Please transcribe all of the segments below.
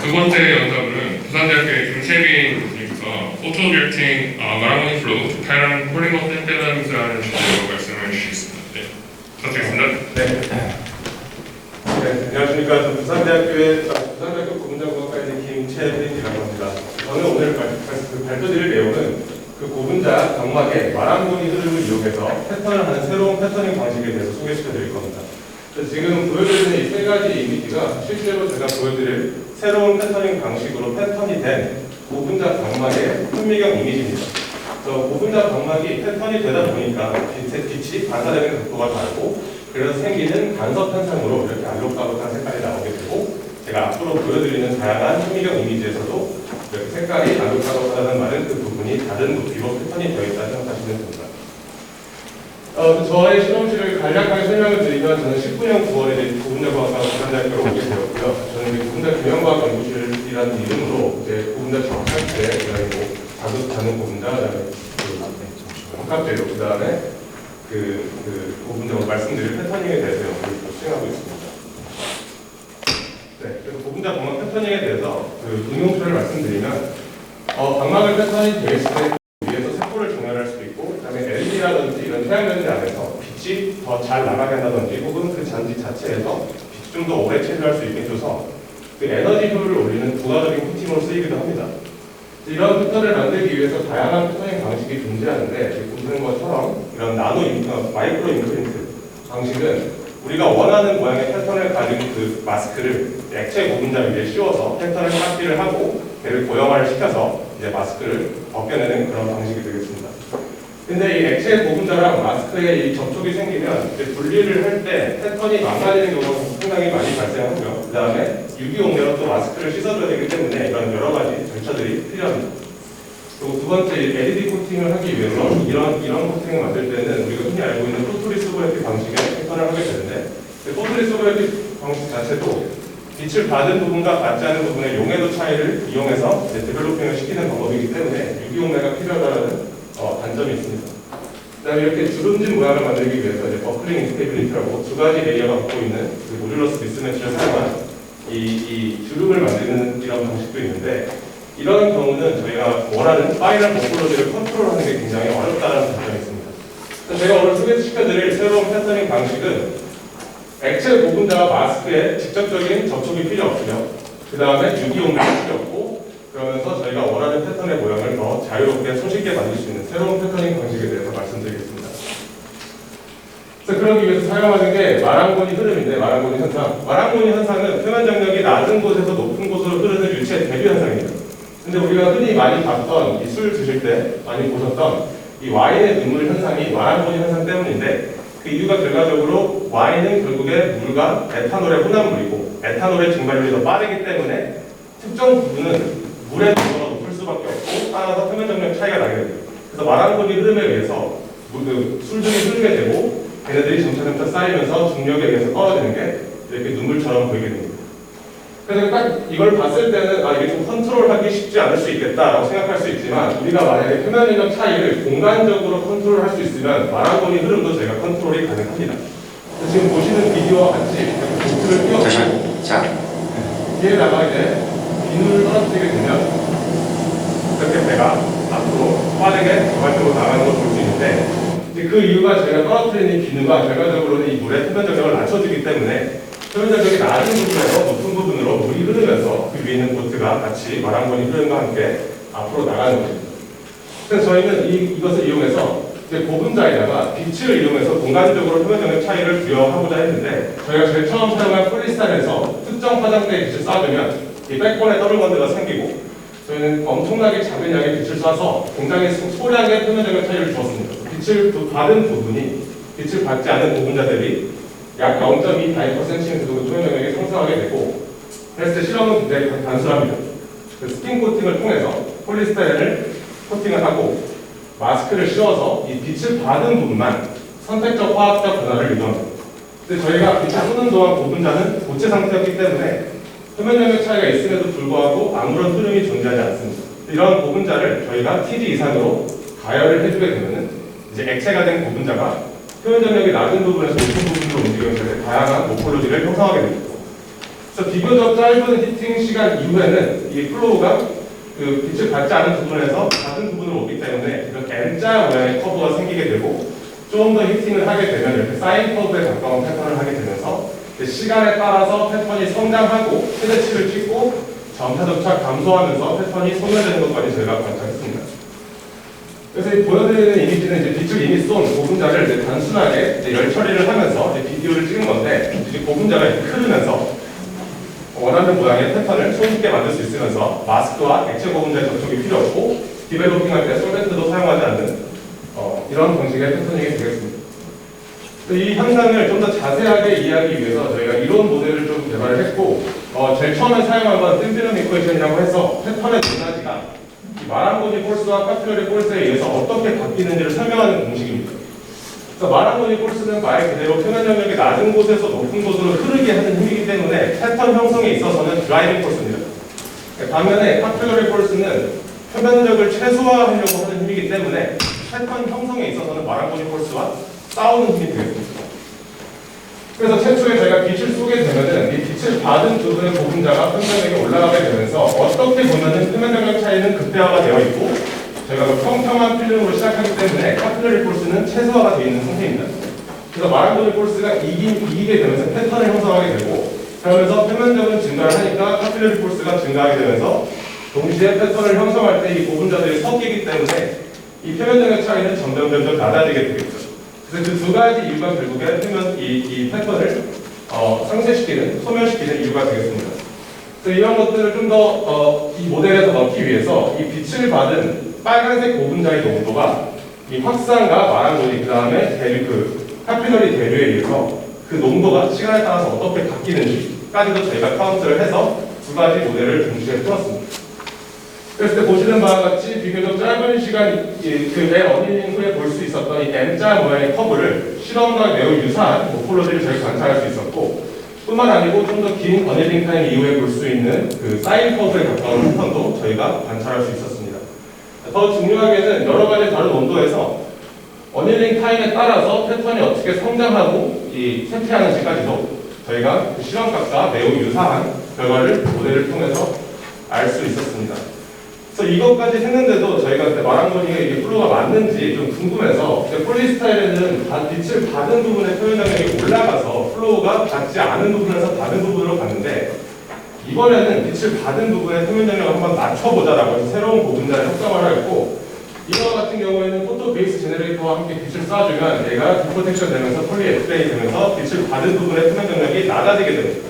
두 번째 영상은 부산대학교의 김채빈님께서 포토빌팅 마라모니 플로우 파이런 폴리머 펜테나미스라는 주제로 말씀을 주시겠습니다. 네, 부탁드리겠습니다. 네, 안녕하십니까. 저 부산대학교 고분자공학과의 김채빈이라고 합니다. 저는 오늘 발표드릴 내용은 그 고분자 각막의 마라모니 흐름을 이용해서 패턴을 하는 새로운 패터닝 방식에 대해서 소개시켜드릴 겁니다. 지금 보여드리는 이 세 가지 이미지가 실제로 제가 보여드릴 새로운 패터닝 방식으로 패턴이 된 고분자 각막의 현미경 이미지입니다. 고분자 각막이 패턴이 되다 보니까 빛이 반사되는 각도가 다르고 그래서 생기는 간섭 현상으로 이렇게 알록달록한 색깔이 나오게 되고 제가 앞으로 보여드리는 다양한 현미경 이미지에서도 이렇게 색깔이 알록달록하다는 말은 그 부분이 다른 높이로 패턴이 되어 있다고 생각하시면 됩니다. 저의 실험실을 간략하게 설명을 드리면 저는 19년 9월에 고분자과학과 부산대학교로 오게 되었고요. 저는 고분자 경영과학 연구실이라는 이름으로 이제 고분자 정확대, 그리고 자극하는 고분자, 복합재료, 그 다음에 고분자 말씀드릴 패터닝에 대해서 연구를 수행하고 있습니다. 네, 그래서 고분자 각막 패터닝에 대해서 응용표를 말씀드리면 각막을 패턴이 되어 있을 때 위에서 색보를 정렬할 수도 있고, 그 다음에 LED라든지 이런 태양전지 안에서 빛이 더 잘 나가게 한다든지 혹은 그 잔디 자체에서 빛이 좀 더 오래 체류할 수 있게 해줘서 그 에너지 효율을 올리는 부가적인 코팅으로 쓰이기도 합니다. 이런 패턴을 만들기 위해서 다양한 패터닝 방식이 존재하는데 보시는 것처럼 이런 마이크로 임프린트 방식은 우리가 원하는 모양의 패턴을 가진 그 마스크를 액체 고분자 위에 씌워서 패턴을 깎기를 하고 걔를 고형화를 시켜서 이제 마스크를 벗겨내는 그런 방식이 되겠습니다. 근데 이 액체 고분자랑 마스크의 이 접촉이 생기면 이제 분리를 할 때 패턴이 망가지는 경우가 상당히 많이 발생하고요. 그 다음에 유기용매로 또 마스크를 씻어줘야 되기 때문에 이런 여러 가지 절차들이 필요합니다. 그리고 두 번째, LED 코팅을 하기 위해서 이런 코팅을 만들 때는 우리가 흔히 알고 있는 포토리소그래피 방식의 패턴을 하게 되는데 포토리소그래피 방식 자체도 빛을 받은 부분과 받지 않은 부분의 용해도 차이를 이용해서 데벨로핑을 시키는 방법이기 때문에 유기용매가 필요하다는 단점이 있습니다. 그 다음에 이렇게 주름진 모양을 만들기 위해서 이제 버클링 인스테빌리티라고 두 가지 레이어가 갖고 있는 그 모듈러스 미스매치를 사용한 이 주름을 만드는 이런 방식도 있는데 이런 경우는 저희가 원하는 파이널 모폴로지를 컨트롤하는 게 굉장히 어렵다는 단점이 있습니다. 제가 오늘 소개시켜드릴 새로운 패터닝 방식은 액체 고분자와 마스크에 직접적인 접촉이 필요 없고요. 그 다음에 유기용매가 필요 없고 그러면서 저희가 원하는 패턴의 모양을 더 자유롭게 손쉽게 만들 수 있는 새로운 패터닝 방식에 대해서 말씀드리겠습니다. 그래서 그러기 위해서 사용하는 게 마랑고니 흐름인데 마랑고니 현상. 마랑고니 현상은 표면 장력이 낮은 곳에서 높은 곳으로 흐르는 유체의 대류 현상입니다. 근데 우리가 흔히 많이 봤던 이 술 드실 때 많이 보셨던 이 와인의 눈물 현상이 마랑고니 현상 때문인데 그 이유가 결과적으로 와인은 결국에 물과 에탄올의 혼합물이고 에탄올의 증발률이 더 빠르기 때문에 특정 부분은 물의 농도가 높을 수밖에 없고 따라서 표면 장력 차이가 나게 됩니다. 그래서 마랑고니 흐름에 의해서 술들이 흐르게 되고 걔네들이 점차 쌓이면서 중력에 의해서 떨어지는 게 이렇게 눈물처럼 보이게 됩니다. 그래서 딱 이걸 봤을 때는 이게 좀 컨트롤하기 쉽지 않을 수 있겠다라고 생각할 수 있지만 우리가 만약에 표면 장력 차이를 공간적으로 컨트롤할 수 있으면 마랑고니 흐름도 저희가 컨트롤이 가능합니다. 지금 보시는 비디오와 같이 보트를 띄워주고 뒤에다가 이제 비누를 떨어뜨리게 되면 이렇게 배가 앞으로 빠르게 저발적으로 나가는 걸 볼 수 있는데 그 이유가 저희가 떨어뜨리는 비누가 결과적으로는 이 물의 표면 장력을 낮춰주기 때문에 표면 장력이 낮은 부분에서 높은 부분으로 물이 흐르면서 그 위에 있는 보트가 같이 마랑고니 흐름과 함께 앞으로 나가는 것입니다. 그래서 저희는 이것을 이용해서 이제 고분자에다가 빛을 이용해서 공간적으로 표면 장력 차이를 부여하고자 했는데 저희가 제일 처음 사용한 폴리스타인에서 특정 화장대에 빛을 쏴주면 이 백본에 더블번드가 생기고 저희는 엄청나게 작은 양의 빛을 쏴서 굉장히 소량의 표면 장력 차이를 주었습니다. 빛을 받은 부분이 빛을 받지 않은 고분자 대비 약 0.2 다이퍼센티미터 정도 표면 장력이 상승하게 되고 그랬을 때 실험은 굉장히 단순합니다. 스킨 코팅을 통해서 폴리스타인을 코팅을 하고 마스크를 씌워서 이 빛을 받은 부분만 선택적 화학적 변화를 유도합니다. 근데 저희가 빛을 쏘는 동안 고분자는 고체 상태였기 때문에 표면 장력 차이가 있음에도 불구하고 아무런 흐름이 존재하지 않습니다. 이런 고분자를 저희가 TD 이상으로 가열을 해주게 되면 이제 액체가 된 고분자가 표면 장력이 낮은 부분에서 높은 부분으로 움직이면서 다양한 모폴로지를 형성하게 됩니다. 그래서 비교적 짧은 히팅 시간 이후에는 이 플로우가 그 빛을 받지 않은 부분에서 같은 부분으로 오기 때문에 이렇게 M자 모양의 커브가 생기게 되고 좀 더 히팅을 하게 되면 이렇게 사인 커브에 가까운 패턴을 하게 되면서 시간에 따라서 패턴이 성장하고 최대치를 찍고 점차점차 감소하면서 패턴이 소멸되는 것까지 저희가 관찰했습니다. 그래서 이 보여드리는 이미지는 이제 빛을 이미 쏜 고분자를 이제 단순하게 이제 열 처리를 하면서 이제 비디오를 찍은 건데 이제 고분자가 이렇게 흐르면서 원하는 모양의 패턴을 손쉽게 만들 수 있으면서 마스크와 액체 고분자의 접촉이 필요 없고 디벨로핑할 때 솔벤트도 사용하지 않는 이런 방식의 패턴이 되겠습니다. 이 현상을 좀 더 자세하게 이해하기 위해서 저희가 이론 모델을 좀 개발을 했고 제일 처음에 사용한 건 뜬필름 이퀘이션이라고 해서 패턴의 높낮이가 마랑고니 폴스와 카피러리 폴스에 의해서 어떻게 바뀌는지를 설명하는 공식입니다. 그래서 마랑고니 폴스는 말 그대로 표면 영역이 낮은 곳에서 높은 곳으로 흐르게 하는 힘이기 때문에 패턴 형성에 있어서는 드라이빙 폴스입니다. 반면에 카피러리 폴스는 표면적을 최소화하려고 하는 힘이기 때문에 패턴 형성에 있어서는 마랑고니 폴스와 싸우는 힘이 되겠습니다. 그래서 최초에 저희가 빛을 쏘게 되면은 이 빛을 받은 부분의 고분자가 표면적에 올라가게 되면서 어떻게 보면은 표면적 차이는 극대화가 되어 있고 저희가 평평한 필름으로 시작하기 때문에 카피러리 폴스는 최소화가 되어 있는 상태입니다. 그래서 마랑고니 폴스가 이기게 되면서 패턴을 형성하게 되고 그러면서 표면적은 증가를 하니까 카피러리 폴스가 증가하게 되면서 동시에 패턴을 형성할 때 이 고분자들이 섞이기 때문에 이 표면적의 차이는 점점 낮아지게 되겠죠. 그래서 그 두 가지 이유가 결국에 이 패턴을 상쇄시키는, 소멸시키는 이유가 되겠습니다. 그래서 이런 것들을 좀 더 이 모델에서 넣기 위해서 이 빛을 받은 빨간색 고분자의 농도가 이 확산과 마랑고니 그 다음에 카피러리 대류에 의해서 그 농도가 시간에 따라서 어떻게 바뀌는지까지도 저희가 카운트를 해서 두 가지 모델을 동시에 풀었습니다. 그랬을 때 보시는 바와 같이 비교적 짧은 시간 그의 어닝 후에 볼 수 있었던 이 M자 모양의 커브를 실험과 매우 유사한 모폴로지를 저희가 관찰할 수 있었고 뿐만 아니고 좀 더 긴 어닝 타임 이후에 볼 수 있는 그 사인 커브에 가까운 패턴도 저희가 관찰할 수 있었습니다. 더 중요하게는 여러 가지 다른 온도에서 어닝 타임에 따라서 패턴이 어떻게 성장하고 쇠퇴하는지까지도 저희가 그 실험값과 매우 유사한 결과를 모델을 통해서 알 수 있었습니다. 그래서 이것까지 했는데도 저희가 그때 마랑고니가 이게 플로우가 맞는지 좀 궁금해서 폴리스타일에는 빛을 받은 부분의 표면 영역이 올라가서 플로우가 받지 않은 부분에서 다른 부분으로 갔는데 이번에는 빛을 받은 부분의 표면 영역을 한번 낮춰보자라고 해서 새로운 고분자를 협상을 하였고 이와 같은 경우에는 포토 베이스 제네레이터와 함께 빛을 쏴주면 얘가 디포텍션 되면서 폴리에스테인이 되면서 빛을 받은 부분의 표면 영역이 낮아지게 됩니다.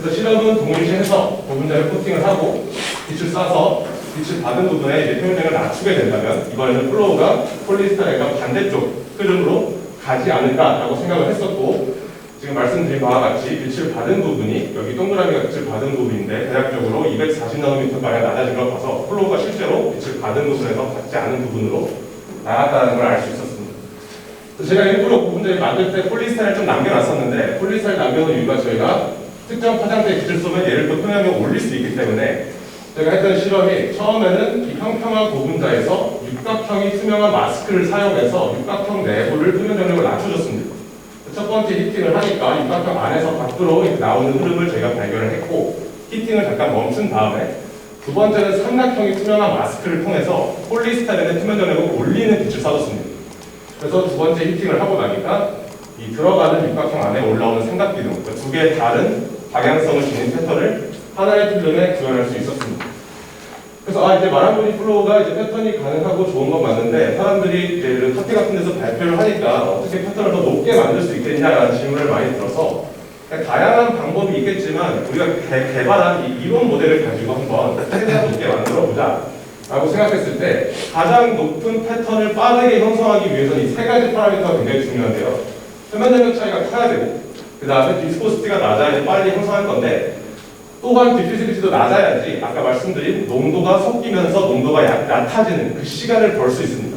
그래서 실험은 동일시해서 고분자를 코팅을 하고 빛을 쏴서 빛을 받은 부분에 이제 표면적을 낮추게 된다면 이번에는 플로우가 폴리스타인과 반대쪽 흐름으로 가지 않을까라고 생각을 했었고 지금 말씀드린 바와 같이 빛을 받은 부분이 여기 동그라미가 빛을 받은 부분인데 대략적으로 240나노미터 가량 낮아진 걸 봐서 플로우가 실제로 빛을 받은 부분에서 받지 않은 부분으로 나갔다는 걸 알 수 있었습니다. 제가 일부러 고분자를 만들 때 폴리스타인을 좀 남겨놨었는데 폴리스타인을 남겨놓은 이유가 저희가 특정 파장대에 빛을 쏘면 얘를 또 표면적으로 올릴 수 있기 때문에 제가 했던 실험이 처음에는 이 평평한 고분자에서 육각형이 투명한 마스크를 사용해서 육각형 내부를 표면 정력을 낮춰줬습니다. 첫 번째 히팅을 하니까 육각형 안에서 밖으로 나오는 흐름을 저희가 발견을 했고 히팅을 잠깐 멈춘 다음에 두 번째는 삼각형이 투명한 마스크를 통해서 폴리스타인의 표면 정력을 올리는 빛을 쏴줬습니다. 그래서 두 번째 히팅을 하고 나니까 이 들어가는 육각형 안에 올라오는 삼각기둥 두 개의 다른 방향성을 지닌 패턴을 하나의 필름에 구현할 수 있었습니다. 그래서 이제 마랑고니 플로우가 이제 패턴이 가능하고 좋은 건 맞는데 사람들이 이제 카페 같은 데서 발표를 하니까 어떻게 패턴을 더 높게 만들 수 있겠냐라는 질문을 많이 들어서 다양한 방법이 있겠지만 우리가 개발한 이 이론 모델을 가지고 한번 최대한 높게 만들어 보자 라고 생각했을 때 가장 높은 패턴을 빠르게 형성하기 위해서는 이 세 가지 파라미터가 굉장히 중요한데요. 표면 영역 차이가 커야 되고 그 다음에 비스코시티가 낮아야 빨리 형성할 건데 또한 디퓨지비티도 낮아야지 아까 말씀드린 농도가 섞이면서 농도가 얕아지는 그 시간을 벌 수 있습니다.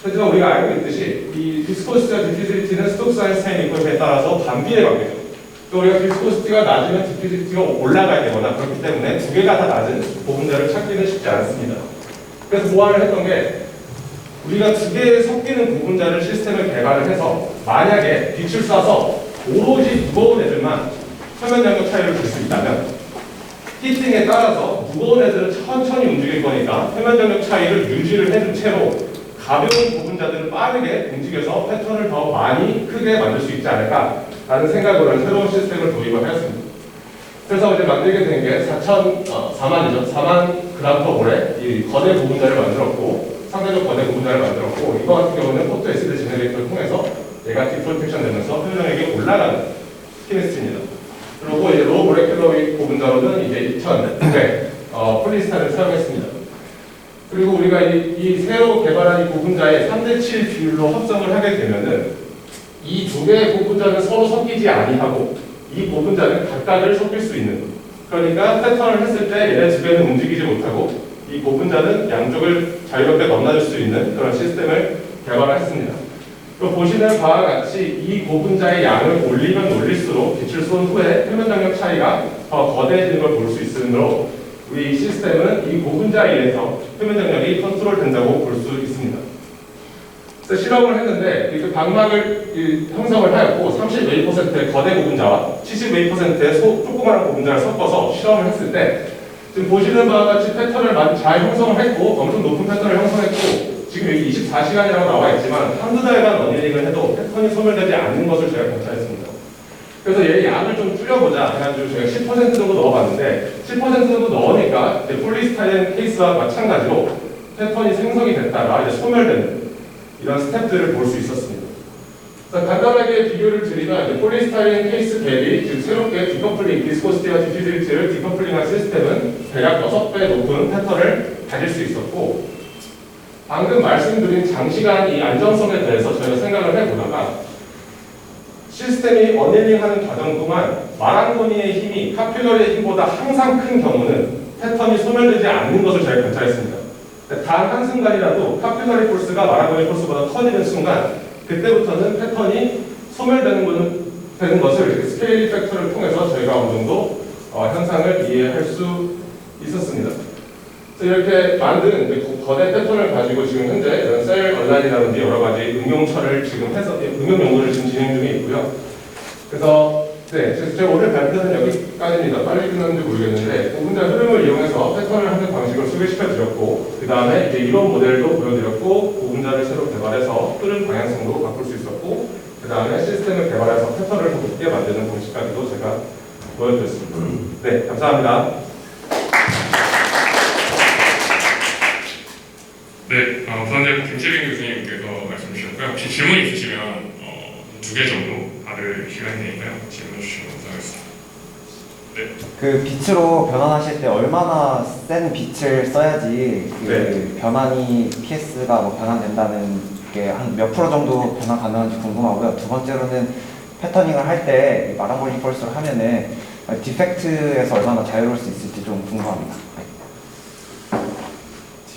하지만 우리가 알고 있듯이 이 비스코시티와 디퓨지비티는 스톡스 아인슈타인 이퀄션에 따라서 반비례 관계죠. 또 우리가 비스코시티가 낮으면 디퓨지비티가 올라가야 되거나 그렇기 때문에 두 개가 다 낮은 고분자를 찾기는 쉽지 않습니다. 그래서 보완을 했던 게 우리가 두 개의 섞이는 고분자를 시스템을 개발을 해서 만약에 빛을 쏴서 오로지 무거운 애들만 표면 장력 차이를 줄 수 있다면 히팅에 따라서 무거운 애들은 천천히 움직일 거니까 표면 장력 차이를 유지를 해준 채로 가벼운 부분자들은 빠르게 움직여서 패턴을 더 많이 크게 만들 수 있지 않을까라는 생각으로 새로운 시스템을 도입을 하였습니다. 그래서 이제 만들게 된 게 4만 그램/볼의 이 거대 부분자를 만들었고, 상대적 거대 부분자를 만들었고, 이거 같은 경우는 포토 SD 제너레이터를 통해서 얘가 디프로텍션 되면서 표면력이 올라가는 스키니스트입니다. 그리고 이제 로우 모레큘러 부분자로는 이제 2,900 폴리스타를 사용했습니다. 그리고 우리가 이 새로 개발한 이 부분자의 3:7 비율로 합성을 하게 되면은 이 두 개의 부분자는 서로 섞이지 아니하고 이 부분자는 각각을 섞일 수 있는, 그러니까 패턴을 했을 때 얘네 두 개는 움직이지 못하고 이 부분자는 양쪽을 자유롭게 넘나들 수 있는 그런 시스템을 개발했습니다. 또 보시는 바와 같이 이 고분자의 양을 올리면 올릴수록 빛을 쏜 후에 표면 장력 차이가 더 거대해지는 걸 볼 수 있으므로 우리 이 시스템은 이 고분자에 의해서 표면 장력이 컨트롤 된다고 볼 수 있습니다. 그래서 실험을 했는데 그 방막을 형성을 하였고 30웨이퍼센트의 거대 고분자와 70웨이퍼센트의 조그마한 고분자를 섞어서 실험을 했을 때 지금 보시는 바와 같이 패턴을 잘 형성을 했고 엄청 높은 패턴을 형성했고 지금 여기 24시간이라고 나와 있지만 한두 달간 어닝을 해도 패턴이 소멸되지 않는 것을 제가 관찰했습니다. 그래서 얘 양을 좀 줄여보자 해가지고 제가 10% 정도 넣어봤는데 10% 정도 넣으니까 이제 폴리스타인 케이스와 마찬가지로 패턴이 생성이 됐다가 이제 소멸되는 이런 스텝들을 볼 수 있었습니다. 간단하게 비교를 드리면 이제 폴리스타인 케이스 대비 지금 새롭게 디커플링, 비스코시티와 디퓨지비티를 디커플링한 시스템은 대략 6배 높은 패턴을 가질 수 있었고, 방금 말씀드린 장시간 이 안정성에 대해서 저희가 생각을 해보다가 시스템이 어닐링하는 과정 동안 마랑고니의 힘이 카필러리의 힘보다 항상 큰 경우는 패턴이 소멸되지 않는 것을 저희가 관찰했습니다. 단 한순간이라도 카필러리 폴스가 마랑고니 폴스보다 커지는 순간 그때부터는 패턴이 소멸되는 것을 스케일 팩터를 통해서 저희가 어느 정도 현상을 이해할 수 있었습니다. 이렇게 만든 거대 패턴을 가지고 지금 현재 이런 셀 언라인이라든지 여러 가지 응용처를 지금 해서 응용 연구를 지금 진행 중에 있고요. 그래서 제가 오늘 발표는 여기까지입니다. 빨리 끝났는지 모르겠는데 고분자 흐름을 이용해서 패턴을 하는 방식을 소개시켜 드렸고, 그 다음에 이제 이론 모델도 보여드렸고, 고분자를 새로 개발해서 흐름 방향성도 바꿀 수 있었고, 그 다음에 시스템을 개발해서 패턴을 더 높게 만드는 방식까지도 제가 보여드렸습니다. 네, 감사합니다. 네, 우선 김채빈 교수님께서 말씀 주셨고요. 혹시 질문 있으시면 2개 정도 받을 시간이 되니까요. 질문 주시면 감사하겠습니다. 네. 그 빛으로 변환하실 때 얼마나 센 빛을 써야지 그 변환이 PS가 뭐 변환된다는 게 한 몇 프로 정도 변환 가능한지 궁금하고요. 두 번째로는 패터닝을 할 때 마랑볼링 펄스를 하면은 디펙트에서 얼마나 자유로울 수 있을지 좀 궁금합니다.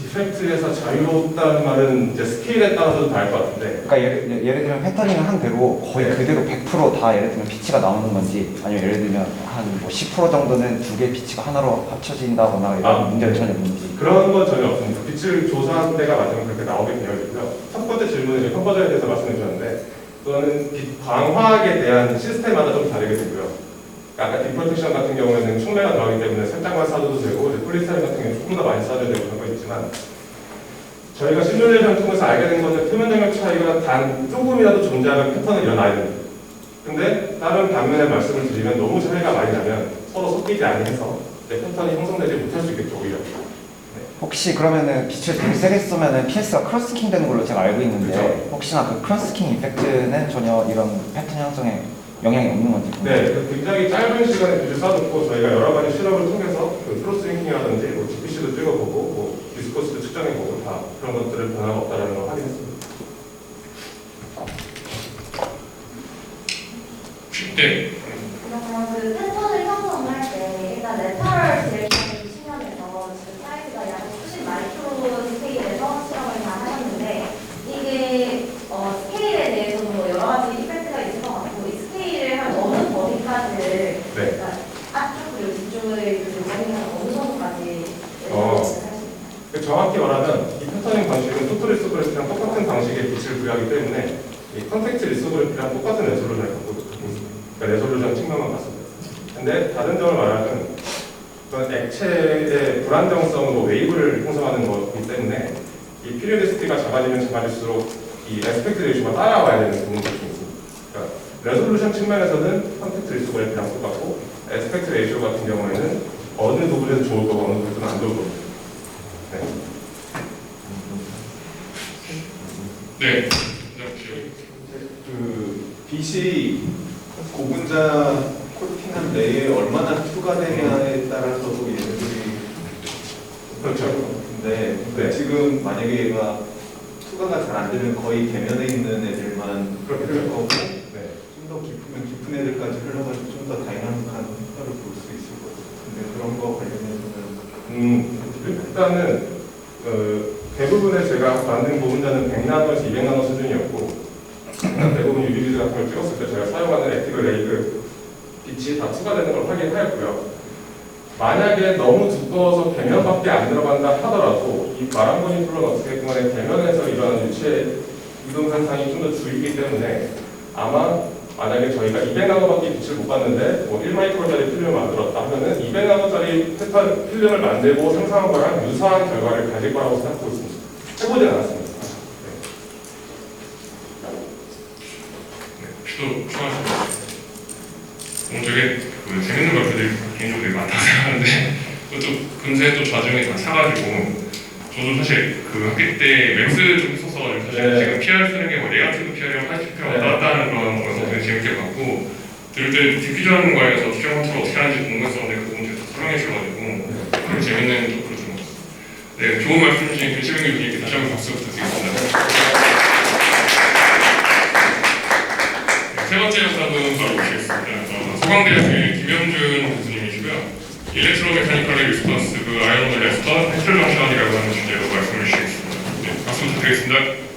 디펙트에서 자유롭다는 말은 이제 스케일에 따라서도 다를 것 같은데. 그러니까 예를 들면 패터닝을 한 대로 거의 그대로 100% 다 예를 들면 피치가 나오는 건지, 아니면 예를 들면 한 뭐 10% 정도는 두 개의 피치가 하나로 합쳐진다거나 이런 문제는 전혀 없는지. 그런 건 전혀 없습니다. 빛을 조사한 데가 맞으면 그렇게 나오게 되어 있고요. 첫 번째 질문은 이제 컨버전에 대해서 말씀해 주셨는데, 그거는 빛 광화학에 대한 시스템마다 좀 다르게 되고요. 아까 디프로텍션 같은 경우에는 촉매가 들어가기 때문에 살짝만 쏴줘도 되고, 폴리스타인 같은 경우는 조금 더 많이 쏴줘야 되고 그런 거 있지만, 저희가 시뮬레이션을 통해서 알게 된 것은 표면 장력 차이가 단 조금이라도 존재하면 패턴은 일어나야 됩니다. 근데 다른 반면에 말씀을 드리면 너무 차이가 많이 나면 서로 섞이지 아니해서 패턴이 형성되지 못할 수 있겠죠, 오히려. 혹시 그러면은 빛을 되게 세게 쏘면은 PS가 크로스킹 되는 걸로 제가 알고 있는데, 그렇죠. 혹시나 그 크로스킹 이펙트는 전혀 이런 패턴 형성에 영향이 없는 건지 궁금해요. 네, 굉장히 짧은 시간에 빛을 쏴놓고 저희가 여러 가지 실험을 통해서 그 크로스링킹이라든지 뭐 GPC도 찍어보고 뭐 디스코스도 측정해보고 다 그런 것들을 변화가 없다는 걸 확인했습니다. 네. 그럼 그 패턴을 형성할 때 일단 레터럴 디렉션 측면에서 지금 사이즈가 약 90 마이크로 스케일에서 실험을 다 하셨는데, 이게 스케일에 대해서도 뭐 여러 가지 이펙트가 있을 것 같고, 이 스케일을 한 어느 범위까지를 그러니까 앞쪽 그리고 뒤쪽의 그 범위가 어느 정도까지 할 수 있나요? 정확히 말하면 이 패터닝 방식은 토토 리소그래피랑 똑같은 방식의 빛을 부여하기 때문에 이 컨택트 리소그래피랑 똑같은 레솔루션을 갖고 있습니다. 그러니까 레솔루션 측면만 봤습니다. 근데 다른 점을 말하면 그런 액체의 불안정성으로 웨이브를 형성하는 거기 때문에 이 피리오디시티가 작아지면 작아질수록 이 에스펙트 레이쇼가 따라와야 되는 부분이 좀 있습니다. 그러니까 레솔루션 측면에서는 컨택트 리스크 그래프랑 똑같고 에스펙트 레이쇼 같은 경우에는 어느 부분에서 좋을 거고 어느 부분에서는 안 좋을 거고. 네. 네. 그 빛이 고분자 코팅한 내에 얼마나 투과되냐에 따라서도 얘네들이 그렇죠. 근데 네. 지금 만약에 얘가 투과가 잘 안 되면 거의 대면에 있는 애들만 그렇게 흘릴 거고 네. 좀 더 깊으면 깊은 애들까지 흘러가지고 좀 더 다이나믹한 효과를 볼 수 있을 것 같아요. 근데 그런 거 관련해서는 일단은 대부분의 제가 만든 보분자는 100나노에서 200나노 수준이었고 대부분 UVB 같은 걸 찍었을 때 제가 사용하는 액티브 레이드 빛이 다 추가되는 걸 확인하였고요. 만약에 너무 두꺼워서 대면밖에 안 들어간다 하더라도 이 마랑고니 플러는 어떻게 보면 대면에서 이런 유체 이동 현상이 좀 더 줄이기 때문에 아마 만약에 저희가 200나노밖에 빛을 못 봤는데 뭐 1마이크로짜리 필름을 만들었다 하면은 200나노짜리 패턴 필름을 만들고 생성한 거랑 유사한 결과를 가질 거라고 생각하고 있습니다. 해보진 않았습니다. 또 추가하시죠. 오늘 되게 그 재밌는 것들이 개인적으로 되게 많다고 생각하는데 그것도 금세 또 좌중에 다 차가지고 저도 사실 그 학기 때 맥스 좀 썼어가지고 사실 네. 지금 PR 쓰는 게 뭐 네가티브 PR이랑 파이팅 PR 왔다 갔다 하는 그런 거여서 되게 재밌게 봤고 들을 때 디퓨전 과에서 투자 컨트롤 어떻게 하는지 궁금했었는데 그 부분 제가 설명해 주셔가지고 되게 재밌는 토크를 좀 네, 좋은 말씀 주신 배치병 교수님께 다시 한번 박수 부탁드리겠습니다. 세 번째 영상은 바로 보시겠습니다. 소강대학의 김영준 교수님이시고요. 일렉트로메카니컬의 리스폰스, 그 아이온 레스턴, 헬트정션이라고 하는 주제로 말씀을 주시겠습니다. 네, 박수 부탁드리겠습니다.